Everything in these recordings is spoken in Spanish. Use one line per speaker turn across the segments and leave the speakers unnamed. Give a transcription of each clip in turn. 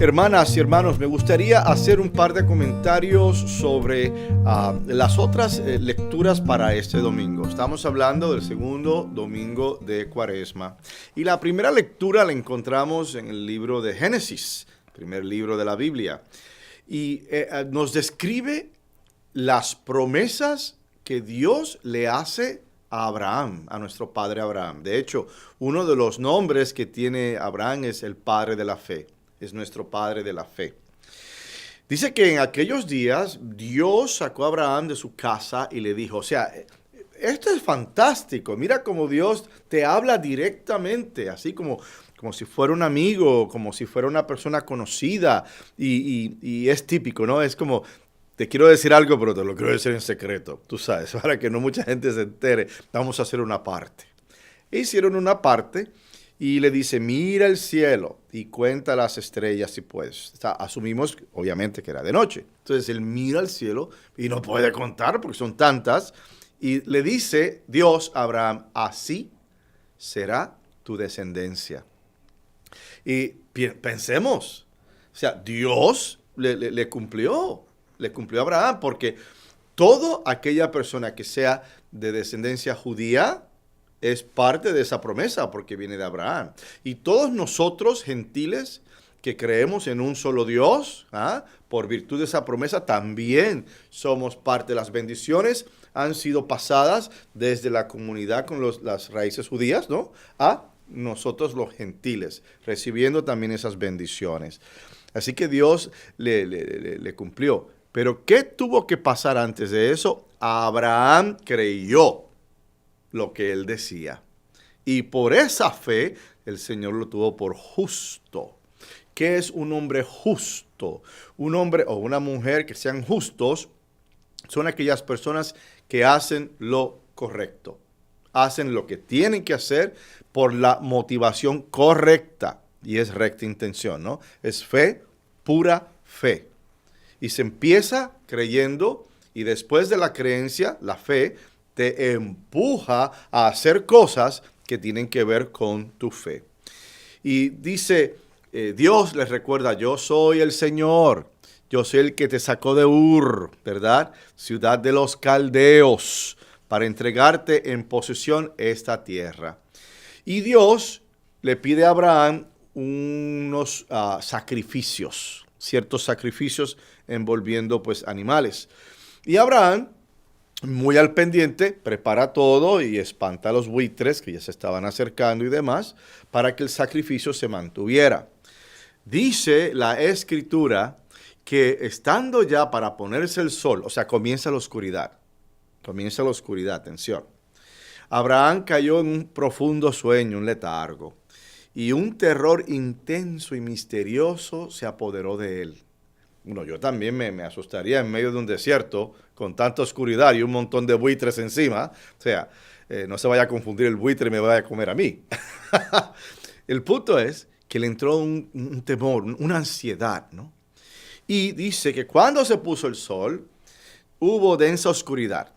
Hermanas y hermanos, me gustaría hacer un par de comentarios sobre las otras lecturas para este domingo. Estamos hablando del segundo domingo de Cuaresma. Y la primera lectura la encontramos en el libro de Génesis, primer libro de la Biblia. Y nos describe las promesas que Dios le hace a Abraham, a nuestro padre Abraham. De hecho, uno de los nombres que tiene Abraham es el padre de la fe. Es nuestro padre de la fe. Dice que en aquellos días Dios sacó a Abraham de su casa y le dijo, o sea, esto es fantástico, mira cómo Dios te habla directamente, así como si fuera un amigo, como si fuera una persona conocida, y es típico, ¿no? Es como, te quiero decir algo, pero te lo quiero decir en secreto, tú sabes, para que no mucha gente se entere, vamos a hacer una parte. Hicieron una parte. Y le dice, mira el cielo y cuenta las estrellas si puedes. Asumimos, obviamente, que era de noche. Entonces, él mira el cielo y no puede contar porque son tantas. Y le dice Dios a Abraham, así será tu descendencia. Y pensemos, o sea, Dios le cumplió a Abraham porque toda aquella persona que sea de descendencia judía, es parte de esa promesa porque viene de Abraham. Y todos nosotros, gentiles, que creemos en un solo Dios, por virtud de esa promesa, también somos parte de las bendiciones. Han sido pasadas desde la comunidad con las raíces judías, ¿no? A nosotros los gentiles, recibiendo también esas bendiciones. Así que Dios le cumplió. Pero ¿qué tuvo que pasar antes de eso? Abraham creyó lo que él decía. Y por esa fe, el Señor lo tuvo por justo. ¿Qué es un hombre justo? Un hombre o una mujer que sean justos son aquellas personas que hacen lo correcto. Hacen lo que tienen que hacer por la motivación correcta. Y es recta intención, ¿no? Es fe, pura fe. Y se empieza creyendo y después de la creencia, la fe, te empuja a hacer cosas que tienen que ver con tu fe. Y dice, Dios les recuerda, yo soy el Señor, yo soy el que te sacó de Ur, ¿verdad? Ciudad de los caldeos, para entregarte en posesión esta tierra. Y Dios le pide a Abraham unos sacrificios, ciertos sacrificios envolviendo pues animales. Y Abraham, muy al pendiente, prepara todo y espanta a los buitres que ya se estaban acercando y demás, para que el sacrificio se mantuviera. Dice la Escritura que estando ya para ponerse el sol, o sea, comienza la oscuridad, atención. Abraham cayó en un profundo sueño, un letargo, y un terror intenso y misterioso se apoderó de él. Bueno, yo también me asustaría en medio de un desierto con tanta oscuridad y un montón de buitres encima. O sea, no se vaya a confundir el buitre y me vaya a comer a mí. El punto es que le entró un temor, una ansiedad, ¿no? Y dice que cuando se puso el sol, hubo densa oscuridad.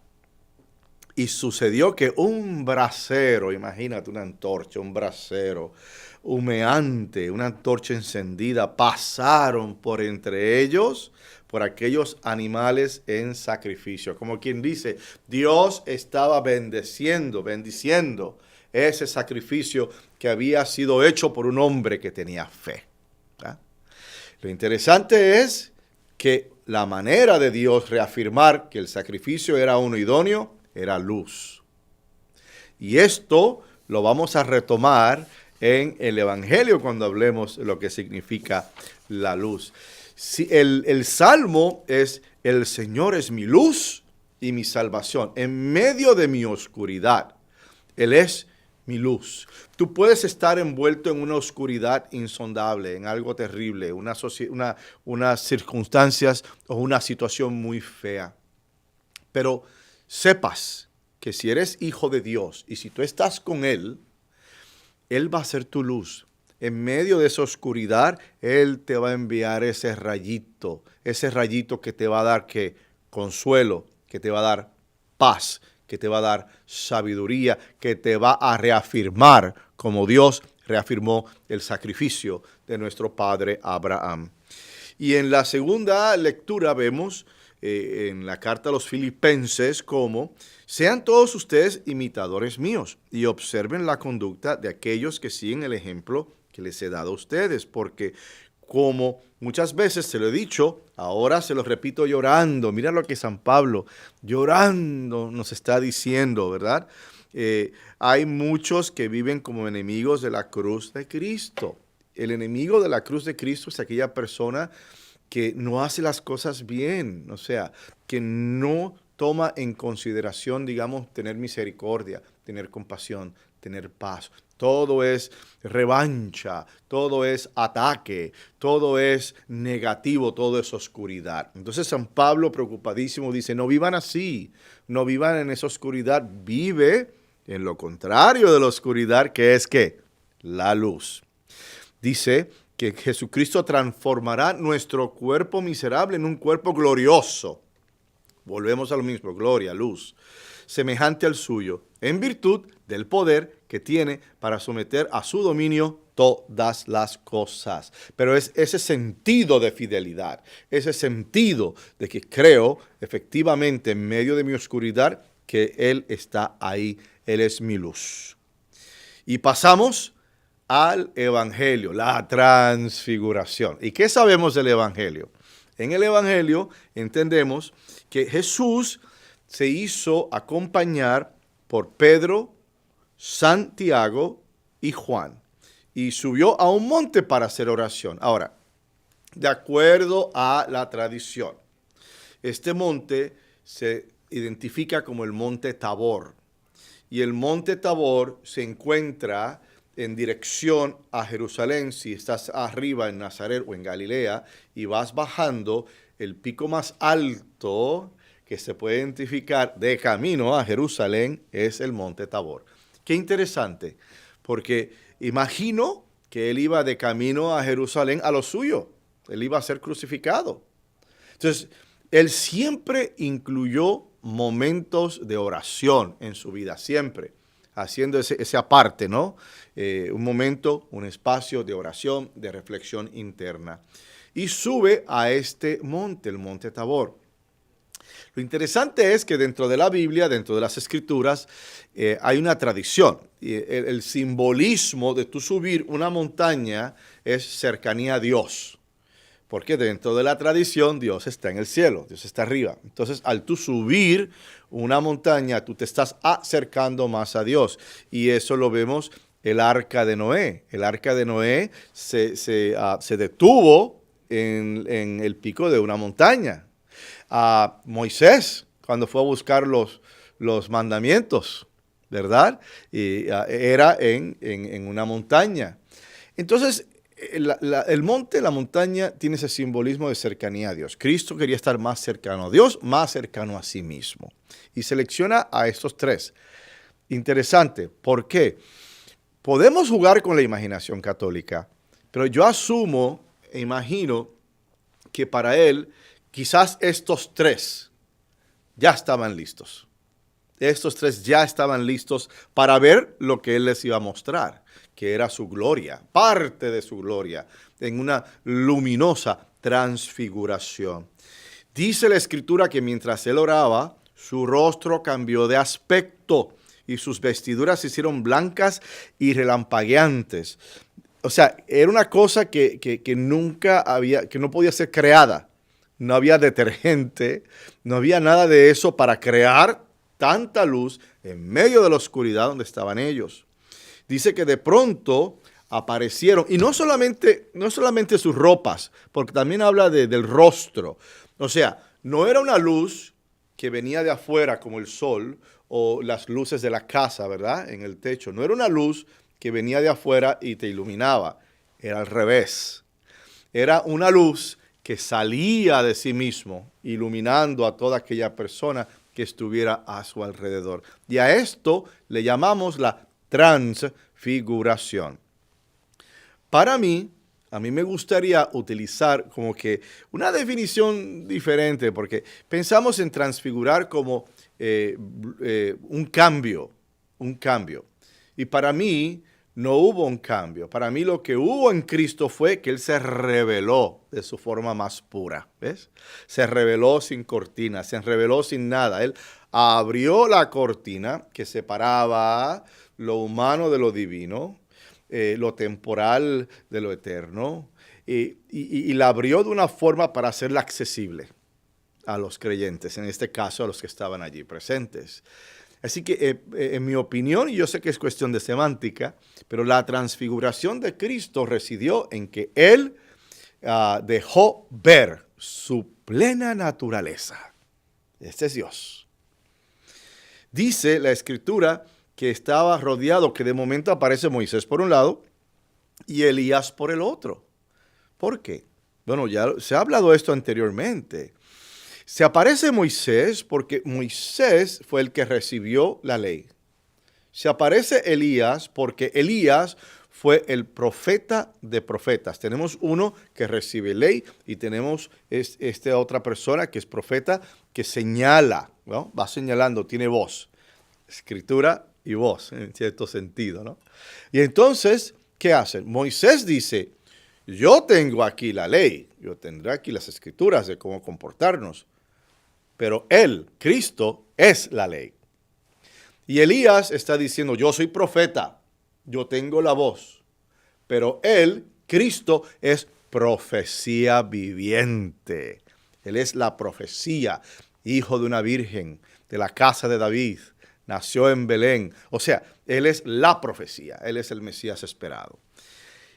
Y sucedió que un brasero, imagínate una antorcha, un brasero humeante, una antorcha encendida, pasaron por entre ellos, por aquellos animales en sacrificio. Como quien dice, Dios estaba bendiciendo ese sacrificio que había sido hecho por un hombre que tenía fe. ¿Ah? Lo interesante es que la manera de Dios reafirmar que el sacrificio era uno idóneo, era luz. Y esto lo vamos a retomar en el Evangelio cuando hablemos de lo que significa la luz. Si el Salmo es, el Señor es mi luz y mi salvación. En medio de mi oscuridad, Él es mi luz. Tú puedes estar envuelto en una oscuridad insondable, en algo terrible, unas circunstancias o una situación muy fea. Pero sepas que si eres hijo de Dios y si tú estás con Él, Él va a ser tu luz. En medio de esa oscuridad, Él te va a enviar ese rayito que te va a dar consuelo, que te va a dar paz, que te va a dar sabiduría, que te va a reafirmar como Dios reafirmó el sacrificio de nuestro padre Abraham. Y en la segunda lectura vemos en la carta a los Filipenses como: sean todos ustedes imitadores míos y observen la conducta de aquellos que siguen el ejemplo que les he dado a ustedes, porque como muchas veces se lo he dicho, ahora se lo repito llorando. Mira lo que San Pablo llorando nos está diciendo, ¿verdad? Hay muchos que viven como enemigos de la cruz de Cristo. El enemigo de la cruz de Cristo es aquella persona que no hace las cosas bien, o sea, que no toma en consideración, digamos, tener misericordia, tener compasión, tener paz. Todo es revancha, todo es ataque, todo es negativo, todo es oscuridad. Entonces San Pablo, preocupadísimo, dice: no vivan así, no vivan en esa oscuridad, vive en lo contrario de la oscuridad, que es ¿qué? La luz. Dice que Jesucristo transformará nuestro cuerpo miserable en un cuerpo glorioso. Volvemos a lo mismo, gloria, luz, semejante al suyo, en virtud del poder que tiene para someter a su dominio todas las cosas. Pero es ese sentido de fidelidad, ese sentido de que creo efectivamente en medio de mi oscuridad que Él está ahí, Él es mi luz. Y pasamos al Evangelio, la transfiguración. ¿Y qué sabemos del Evangelio? En el Evangelio entendemos que Jesús se hizo acompañar por Pedro, Santiago y Juan, y subió a un monte para hacer oración. Ahora, de acuerdo a la tradición, este monte se identifica como el monte Tabor, y el monte Tabor se encuentra en dirección a Jerusalén. Si estás arriba en Nazaret o en Galilea y vas bajando, el pico más alto que se puede identificar de camino a Jerusalén es el monte Tabor. Qué interesante, porque imagino que él iba de camino a Jerusalén a lo suyo. Él iba a ser crucificado. Entonces, él siempre incluyó momentos de oración en su vida, siempre haciendo ese aparte, ¿no? Un momento, un espacio de oración, de reflexión interna. Y sube a este monte, el monte Tabor. Lo interesante es que dentro de la Biblia, dentro de las Escrituras, hay una tradición. El simbolismo de tu subir una montaña es cercanía a Dios. Porque dentro de la tradición Dios está en el cielo, Dios está arriba. Entonces, al tú subir una montaña, tú te estás acercando más a Dios. Y eso lo vemos el arca de Noé. El arca de Noé se detuvo en el pico de una montaña. Moisés, cuando fue a buscar los mandamientos, ¿verdad? Era en una montaña. Entonces, el monte, la montaña, tiene ese simbolismo de cercanía a Dios. Cristo quería estar más cercano a Dios, más cercano a sí mismo. Y selecciona a estos tres. Interesante. ¿Por qué? Podemos jugar con la imaginación católica, pero yo asumo e imagino que para él, quizás estos tres ya estaban listos. Estos tres ya estaban listos para ver lo que él les iba a mostrar, que era su gloria, parte de su gloria, en una luminosa transfiguración. Dice la Escritura que mientras él oraba, su rostro cambió de aspecto y sus vestiduras se hicieron blancas y relampagueantes. O sea, era una cosa que nunca había, que no podía ser creada. No había detergente, no había nada de eso para crear tanta luz en medio de la oscuridad donde estaban ellos. Dice que de pronto aparecieron, y no solamente sus ropas, porque también habla del rostro. O sea, no era una luz que venía de afuera como el sol o las luces de la casa, ¿verdad? En el techo. No era una luz que venía de afuera y te iluminaba. Era al revés. Era una luz que salía de sí mismo, iluminando a toda aquella persona que estuviera a su alrededor. Y a esto le llamamos la transfiguración. Para mí, a mí me gustaría utilizar como que una definición diferente, porque pensamos en transfigurar como un cambio. Y para mí, no hubo un cambio. Para mí lo que hubo en Cristo fue que Él se reveló de su forma más pura. ¿Ves? Se reveló sin cortina, se reveló sin nada. Él abrió la cortina que separaba lo humano de lo divino, lo temporal de lo eterno, y la abrió de una forma para hacerla accesible a los creyentes, en este caso a los que estaban allí presentes. Así que, en mi opinión, y yo sé que es cuestión de semántica, pero la transfiguración de Cristo residió en que Él dejó ver su plena naturaleza. Este es Dios. Dice la Escritura que estaba rodeado, que de momento aparece Moisés por un lado y Elías por el otro. ¿Por qué? Bueno, ya se ha hablado esto anteriormente. Se aparece Moisés porque Moisés fue el que recibió la ley. Se aparece Elías porque Elías fue el profeta de profetas. Tenemos uno que recibe ley y tenemos esta otra persona que es profeta que señala, ¿no? Va señalando, tiene voz, escritura y voz en cierto sentido, ¿no? Y entonces, ¿qué hacen? Moisés dice, yo tengo aquí la ley, yo tendré aquí las escrituras de cómo comportarnos. Pero Él, Cristo, es la ley. Y Elías está diciendo, yo soy profeta, yo tengo la voz. Pero Él, Cristo, es profecía viviente. Él es la profecía, hijo de una virgen, de la casa de David, nació en Belén. O sea, Él es la profecía, Él es el Mesías esperado.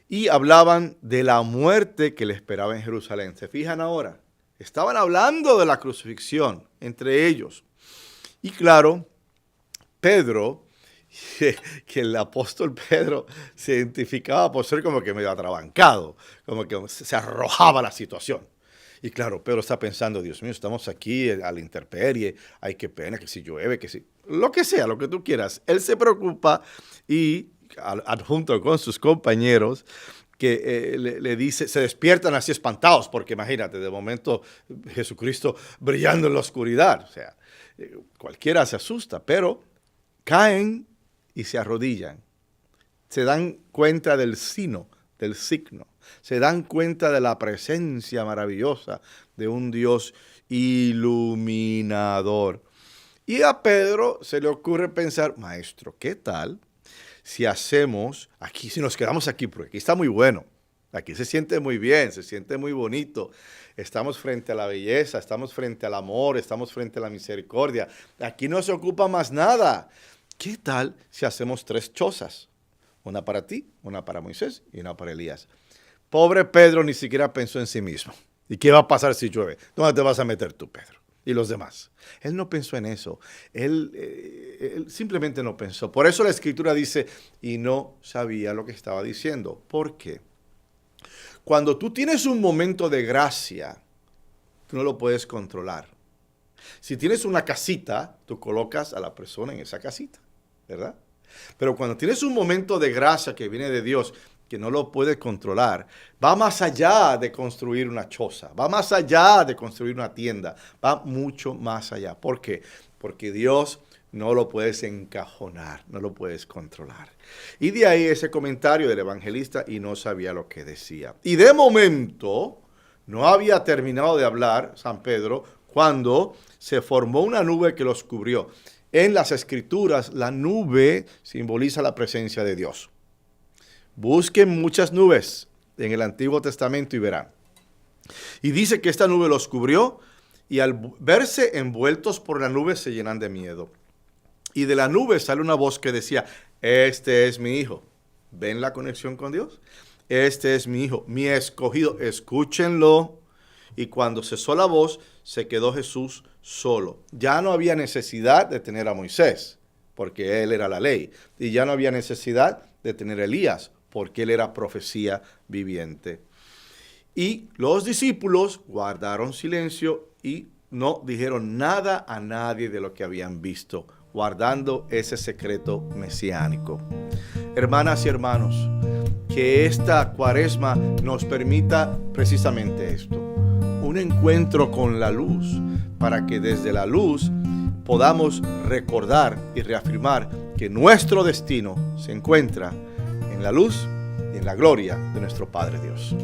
Y hablaban de la muerte que le esperaba en Jerusalén. ¿Se fijan ahora? Estaban hablando de la crucifixión entre ellos. Y claro, Pedro, que el apóstol Pedro se identificaba por ser como que medio atrabancado, como que se arrojaba a la situación. Y claro, Pedro está pensando, Dios mío, estamos aquí a la intemperie, ay, qué pena, que si llueve, que si... Lo que sea, lo que tú quieras. Él se preocupa y, junto con sus compañeros, que le dice, se despiertan así espantados, porque imagínate, de momento Jesucristo brillando en la oscuridad. O sea, cualquiera se asusta, pero caen y se arrodillan. Se dan cuenta del signo, se dan cuenta de la presencia maravillosa de un Dios iluminador. Y a Pedro se le ocurre pensar, maestro, ¿qué tal si hacemos aquí, si nos quedamos aquí? Porque aquí está muy bueno, aquí se siente muy bien, se siente muy bonito. Estamos frente a la belleza, estamos frente al amor, estamos frente a la misericordia. Aquí no se ocupa más nada. ¿Qué tal si hacemos 3 chozas? Una para ti, una para Moisés y una para Elías. Pobre Pedro ni siquiera pensó en sí mismo. ¿Y qué va a pasar si llueve? ¿Dónde te vas a meter tú, Pedro? Y los demás. Él no pensó en eso. Él simplemente no pensó. Por eso la Escritura dice, y no sabía lo que estaba diciendo. ¿Por qué? Cuando tú tienes un momento de gracia, tú no lo puedes controlar. Si tienes una casita, tú colocas a la persona en esa casita, ¿verdad? Pero cuando tienes un momento de gracia que viene de Dios, que no lo puedes controlar, va más allá de construir una choza, va más allá de construir una tienda, va mucho más allá. ¿Por qué? Porque Dios no lo puedes encajonar, no lo puedes controlar. Y de ahí ese comentario del evangelista, y no sabía lo que decía. Y de momento, no había terminado de hablar San Pedro cuando se formó una nube que los cubrió. En las Escrituras, la nube simboliza la presencia de Dios. Busquen muchas nubes en el Antiguo Testamento y verán. Y dice que esta nube los cubrió y al verse envueltos por la nube se llenan de miedo. Y de la nube sale una voz que decía, este es mi hijo. ¿Ven la conexión con Dios? Este es mi hijo, mi escogido. Escúchenlo. Y cuando cesó la voz, se quedó Jesús solo. Ya no había necesidad de tener a Moisés, porque él era la ley. Y ya no había necesidad de tener a Elías, porque él era profecía viviente. Y los discípulos guardaron silencio y no dijeron nada a nadie de lo que habían visto, guardando ese secreto mesiánico. Hermanas y hermanos, que esta Cuaresma nos permita precisamente esto, un encuentro con la luz, para que desde la luz podamos recordar y reafirmar que nuestro destino se encuentra en la luz y en la gloria de nuestro Padre Dios.